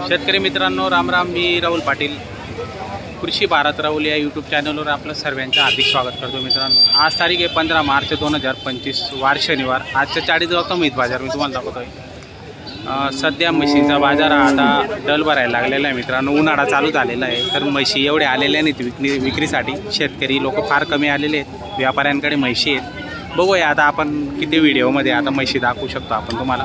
शेतकरी मित्रांनो, राम राम. मी राहुल पाटील, कृषी भारत राहुल या यूट्यूब चॅनलवर आपलं सर्वांचं हार्दिक स्वागत करतो. मित्रांनो, आज तारीख आहे 15 मार्च 2025, वार शनिवार. आजच्या 40 वाजता मीठ बाजार मी तुम्हाला दाखवतोय. सध्या म्हशीचा बाजार आता डल भरायला लागलेला आहे. मित्रांनो, उन्हाळा चालू झालेला आहे, तर म्हशी एवढे आलेल्या नाहीत विक्रीसाठी. शेतकरी लोक फार कमी आलेले आहेत, व्यापाऱ्यांकडे म्हशी आहेत. बघूया आता आपण किती व्हिडिओमध्ये आता म्हशी दाखवू शकतो आपण तुम्हाला.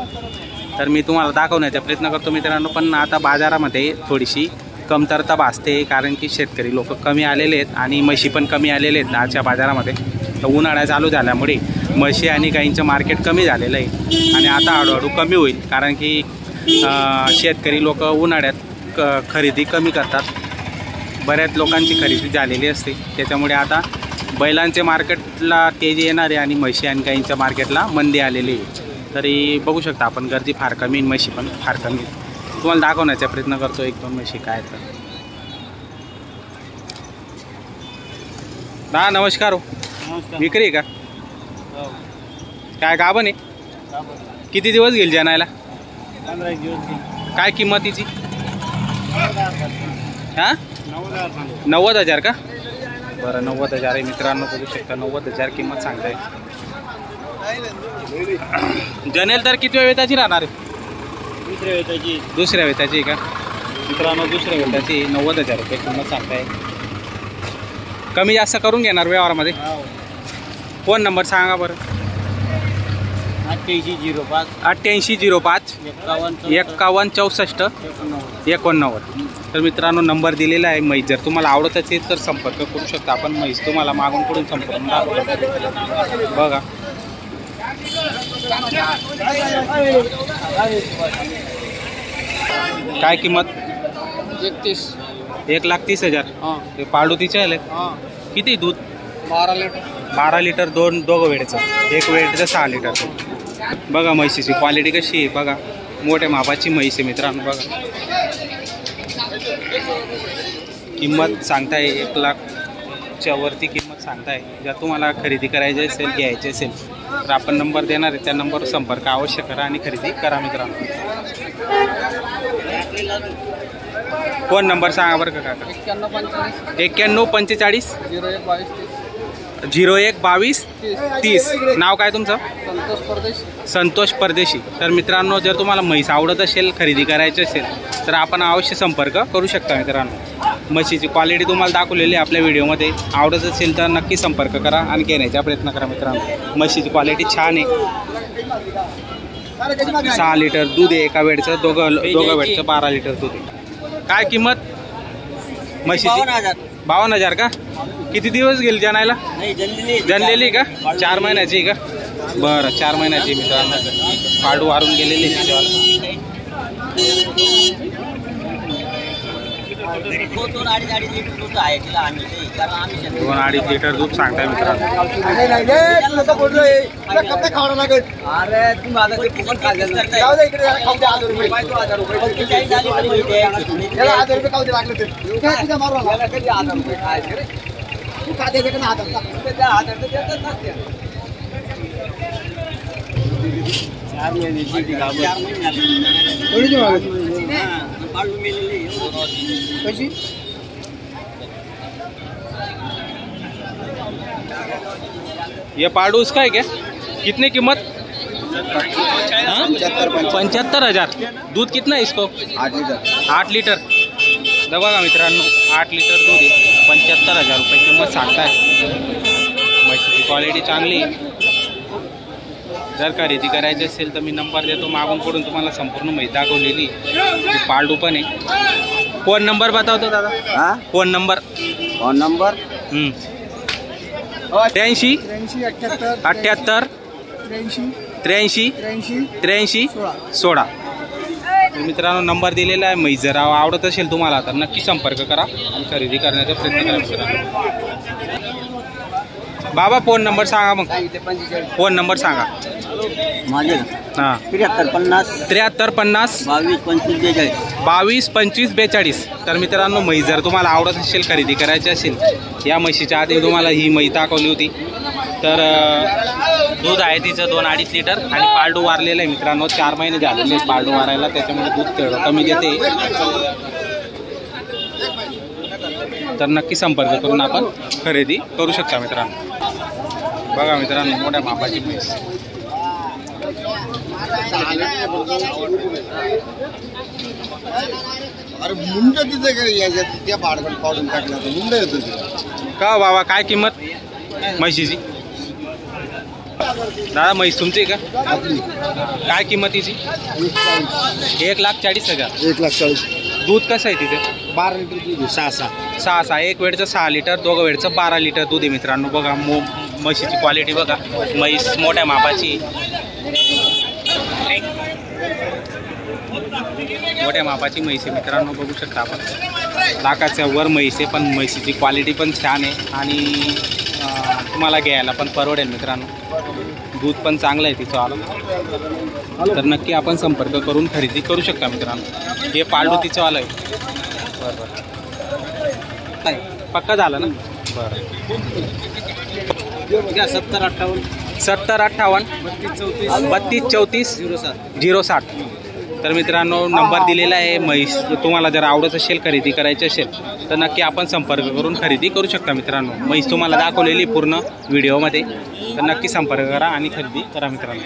तर मी तुम्हाला दाखवण्याचा प्रयत्न करतो मित्रांनो. पण आता बाजारामध्ये थोडीशी कमतरता भासते, कारण की शेतकरी लोक कमी आलेले आहेत आणि म्हशी पण कमी आलेले आहेत आजच्या बाजारामध्ये. तर उन्हाळा चालू झाल्यामुळे म्हशी आणि गाईंचं मार्केट कमी झालेलं आहे आणि आता हळूहळू कमी होईल, कारण की शेतकरी लोक उन्हाळ्यात खरेदी कमी करतात. बऱ्याच लोकांची खरेदी झालेली असते, त्याच्यामुळे आता बैलांचे मार्केटला तेजी येणार आहे आणि म्हशी आणि गाईंच्या मार्केटला मंदी आलेली आहे. तरी बघू शकता आपण, गर्दी फार कमी, म्हशी पण फार कमी. तुम्हाला दाखवण्याचा प्रयत्न करतो एक दोन म्हशी काय तर. हा, नमस्कार हो. विक्री आहे का? काय गाभण आहे? किती दिवस घेईल जाणायला? 15 दिवस. काय किंमतीची? हां, 90,000 का? बरं, 90,000 आहे मित्रांनो, बघू शकता 90,000 किंमत सांगताय. जनेल तर किती वेताची राहणार आहे? दुसऱ्या वेताची का मित्रांनो? दुसऱ्या वेताची 90,000 रुपये किंमत सांगताय. कमी जास्त करून घेणार व्यवहारामध्ये. फोन नंबर सांगा बरं. 8805 8805 51 64 89. तर मित्रांनो, नंबर दिलेला आहे. म्हैस जर तुम्हाला आवडत असेल तर संपर्क करू शकता आपण. म्हैस तुम्हाला मागून पुढून संपर्क बघा. काय किंमत? 1,30,000. हे पाळू तिचे आले. किती दूध? 12 लिटर. दोघं वेळेचं, एक वेळेचं 6 लिटर. बघा म्हशीची क्वालिटी कशी आहे बघा. मोठ्या मापाची म्हैस आहे मित्रांनो. बघा, किंमत सांगताय 1,00,000च्या वरती किंमत सांगताय. जर तुम्हाला खरेदी करायची असेल, घ्यायची असेल तर आपण नंबर देणार आहे, त्या नंबरवर संपर्क अवश्य करा आणि खरेदी करा मित्रांनो. फोन नंबर सांगा बरं का काका. 91 45 01 22 30. नाव काय तुमचं? संतोष परदेशी. तर मित्रांनो, जर तुम्हाला म्हैस आवडत असेल, खरेदी करायची असेल तर आपण अवश्य संपर्क करू शकता मित्रांनो. म्हशीची क्वालिटी तुम्हाला दाखवलेली आपल्या व्हिडिओमध्ये. आवडत असेल तर नक्की संपर्क करा आणि घेण्याचा प्रयत्न करा मित्रांनो. म्हशीची क्वालिटी छान आहे. 6 लिटर दूध आहे एका वेळचं. दोघं वेळचं 12 लिटर दूध आहे. काय किंमत म्हशीची? 52,000 का? किती दिवस गेली जनायला? जनलेली का? 4 महिन्याची का? बरं, 4 महिन्याची मित्रांनो. पाडू वारून गेलेली त्याच्यावाला. 2-2.5 लिटर दूध सांगताय मित्रांनो. ये पाडू उसका है क्या? कितने कीमत? 75,000. दूध कितना है इसको? 8 लिटर. बघा मित्रांनो, 8 लिटर दूध आहे. 75,000 रुपये किंमत सांगताय. म्हशीची क्वालिटी चांगली. जर खरेदी करायची असेल तर मी नंबर देतो, मागून पुढून तुम्हाला संपूर्ण म्हैस दाखवलेली. पाळडू पण आहे. फोन नंबर बतावतो दादा. Phone number 83 78 83 83 16. मित्रांनो, नंबर दिलेला आहे. म्हैस जर आवडत असेल तुम्हाला तर नक्की संपर्क करा आणि खरेदी करण्याचा प्रयत्न करा मित्रांनो. बाबा, फोन नंबर सांगा मग. फोन नंबर सांगा. हां, 73 50 22 25 42. तर मित्रांनो, म्हैस जर तुम्हाला आवडत असेल, खरेदी करायची असेल, या म्हशीच्या आधी तुम्हाला ही म्हैस दाखवली होती. तर दूध आहे तिचं 2-2.5 लिटर आणि पारडू वारलेलं आहे मित्रांनो. 4 महिने झालेले आहेत पारडू वारायला, त्याच्यामुळे दूध तेवढं कमी देते. तर नक्की संपर्क करून आपण खरेदी करू शकता मित्रांनो. बघा मित्रांनो मोठ्या मापाची म्हैस. अरे मुंड तिथे याच्यात त्या पाडवण पाडून टाकला तर मुंड येतो का बाबा, काय किंमत म्हशीची? दादा म्हैस तुमची आहे का? आपली काय किंमतीची? 1,40,000. 1,40,000. दूध कसं आहे तिथे? 12 लिटर दूध आहे. 6 6 एक वेळचं 6 लिटर, दोघं वेळचं 12 लिटर दूध आहे मित्रांनो. बघा म्हशीची क्वालिटी बघा. म्हैस मोठ्या मापाची, मोठ्या मापाची म्हैस आहे मित्रांनो. बघू शकता आपण लाखाच्या वर म्हैस आहे, पण म्हैसीची क्वालिटी पण छान आहे आणि तुम्हाला घ्यायला पण परवडेल मित्रांनो. दूध पण चांगलं आहे तिचं आलं. तर नक्की आपण संपर्क करून खरेदी करू शकता मित्रांनो. हे पाळडू तिचं आलं आहे. बरं नाही पक्का झालं ना? बरं 70-58 32-34 060. तर मित्रांनो नंबर दिलेला आहे. म्हैस तुम्हाला जर आवडत असेल, खरेदी करायची असेल तर नक्की आपण संपर्क करून खरेदी करू शकता मित्रांनो. म्हैस तुम्हाला दाखवलेली पूर्ण व्हिडिओमध्ये, तर नक्की संपर्क करा आणि खरेदी करा मित्रांनो.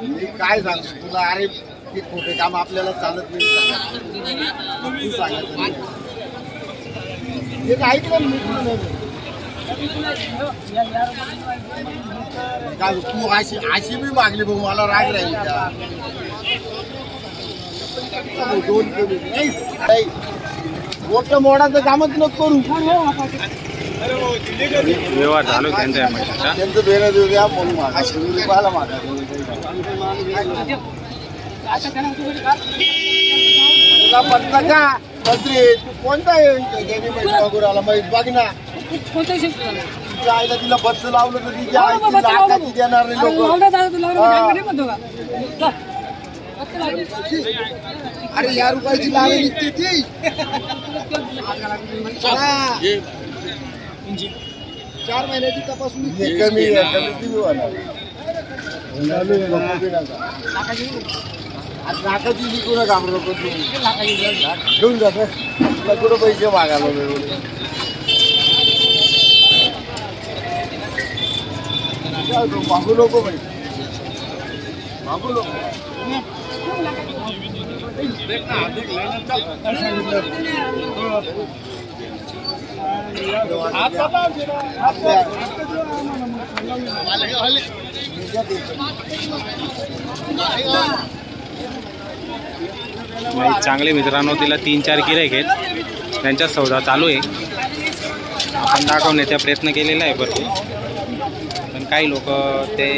मी काय सांगतो तुला, अरे ते खोटे काम आपल्याला चालत नाही. तू सांगायचं हे ऐकलं काय तू अशी बी मागली बघ, मला राग राहील का? 2 कमी मोठं मोडाचं कामच नको करू. व्यवहार चालू त्यांचा त्यांचं बेन देऊ द्या म्हणून मागा मागा. तुला पत्ता का मंत्री तू कोणता आला माहित बघ ना. तिच्या आईला तिला बच्च लावलं तर तिच्या आईची लाखाची देणार नाही लोक. अरे या रुपयाची लागली ती 4 महिन्याची तपासून कमी लाखाची विकू नका घेऊन जात तुला कुठं पैसे मागायला मागू नको भाई, मागू नको. चांगले मित्रांनो, तिला 3-4 गिऱ्हाईक आहेत, त्यांचा सौदा चालू आहे. आपण दाखवण्याचा प्रयत्न केलेला आहे भरपूर, पण काही लोक ते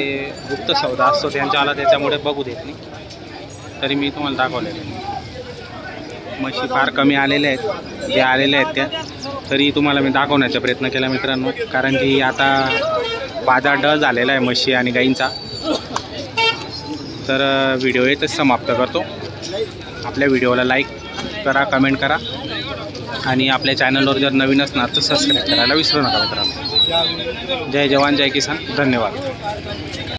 गुप्त सौदा असतो त्यांच्या आला त्याच्यामुळे बघू देत नाही. तरी मी तुम्हाला दाखवलेलं आहे. म्हशी फार कमी आलेल्या आहेत, जे आलेल्या आहेत त्या तरी तुम्हाला मी दाखवण्याचा प्रयत्न केला मित्रांनो, कारण की आता बाजार डळ झालेला आहे म्हशी आणि गाईंचा. तर व्हिडिओ इथंच समाप्त करतो. आपल्या व्हिडिओला लाईक करा, कमेंट करा आणि आपल्या चॅनलवर जर नवीन असणार तर सबस्क्राईब करायला विसरू नका मित्रांनो. जय जवान जय किसान. धन्यवाद.